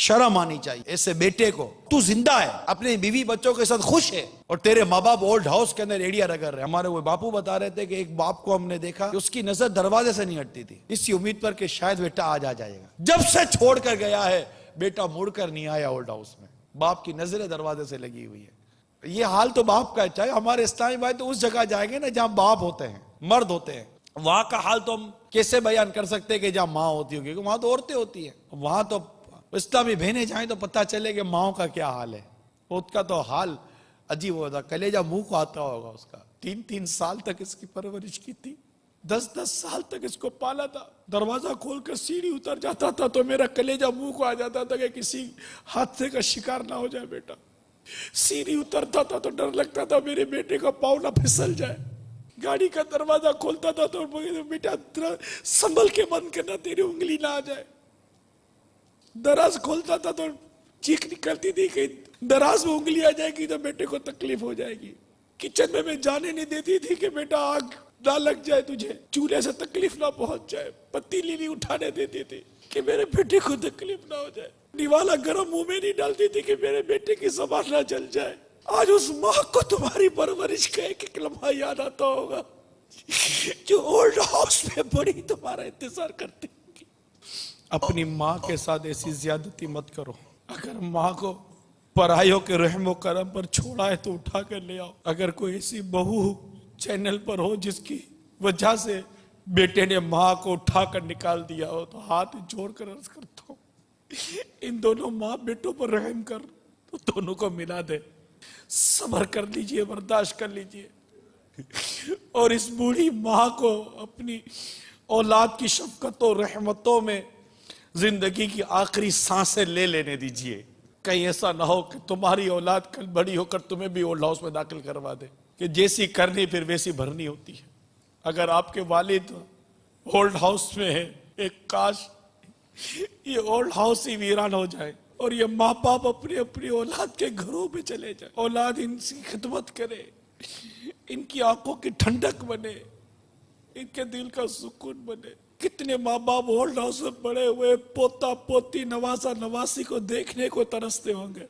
शर्म आनी चाहिए ऐसे बेटे को। तू जिंदा है, अपने बीवी बच्चों के साथ खुश है, और तेरे माँ बाप ओल्ड हाउस के अंदर एड़िया रगड़ रहे। हमारे वो बापू बता रहे थे कि एक बाप को हमने देखा कि उसकी नजर दरवाजे से नहीं हटती थी, इसी उम्मीद पर कि शायद बेटा आज आ जाएगा। जब से छोड़ कर गया है बेटा मुड़कर नहीं आया ओल्ड हाउस में, बाप की नजरें दरवाजे से लगी हुई है। ये हाल तो बाप का है। चाहे हमारे इस्लामी भाई तो उस जगह जाएंगे ना जहां बाप होते हैं, मर्द होते हैं। वहां का हाल तो हम कैसे बयान कर सकते हैं कि जहां माँ होती होगी, क्योंकि वहां तो औरतें होती है। वहां तो इस्लामी बहनें जाएं तो पता चले कि माओ का क्या हाल है। उसका तो हाल अजीब होता, कलेजा मुंह को आता होगा उसका। 3-3 साल तक इसकी परवरिश की थी, 10-10 साल तक इसको पाला था। दरवाजा खोलकर सीढ़ी उतर जाता था तो मेरा कलेजा मुंह को आ जाता था कि किसी हादसे का शिकार ना हो जाए बेटा। सीढ़ी उतरता था तो डर लगता था मेरे बेटे का पाँव ना फिसल जाए। गाड़ी का दरवाजा खोलता था तो बेटा संभल के बंद करना, तेरी उंगली ना आ जाए। दराज खोलता था तो चीख निकलती थी कि दराज में उंगली आ जाएगी तो बेटे को तकलीफ हो जाएगी। किचन में मैं जाने नहीं देती थी कि बेटा आग ना लग जाए तुझे, चूल्हे से तकलीफ ना पहुंच जाए। पतीली नहीं उठाने देती थी कि मेरे बेटे को तकलीफ ना हो जाए। निवाला गरम मुंह में नहीं डालती थी कि मेरे बेटे की ज़बान ना जल जाए। आज उस माँ को तुम्हारी परवरिश का एक लम्हा याद आता होगा जो ओल्ड हाउस में बड़ी तुम्हारा इंतजार करती होगी। अपनी माँ के साथ ऐसी ज्यादती मत करो। अगर माँ को परायों के रहमो करम पर छोड़ा है तो उठा कर ले आओ। अगर कोई ऐसी बहू चैनल पर हो जिसकी वजह से बेटे ने माँ को उठाकर निकाल दिया हो तो हाथ जोड़कर अर्ज करता हूं, इन दोनों माँ बेटों पर रहम कर, तो दोनों को मिला दे। सब्र कर लीजिए, बर्दाश्त कर लीजिए, और इस बूढ़ी माँ को अपनी औलाद की शफकत और रहमतों में जिंदगी की आखिरी सांसें ले लेने दीजिए। कहीं ऐसा ना हो कि तुम्हारी औलाद कल बड़ी होकर तुम्हें भी ओल्ड हाउस में दाखिल करवा दे कि जैसी करनी फिर वैसी भरनी होती है। अगर आपके वालिद ओल्ड हाउस में है, एक काश ये ओल्ड हाउस ही वीरान हो जाए और ये माँ बाप अपनी अपनी औलाद के घरों में चले जाए। औलाद इनकी खिदमत करे, इनकी आंखों की ठंडक बने, इनके दिल का सुकून बने। कितने माँ बाप ओल्ड हाउस में पड़े हुए पोता पोती नवासा नवासी को देखने को तरसते होंगे।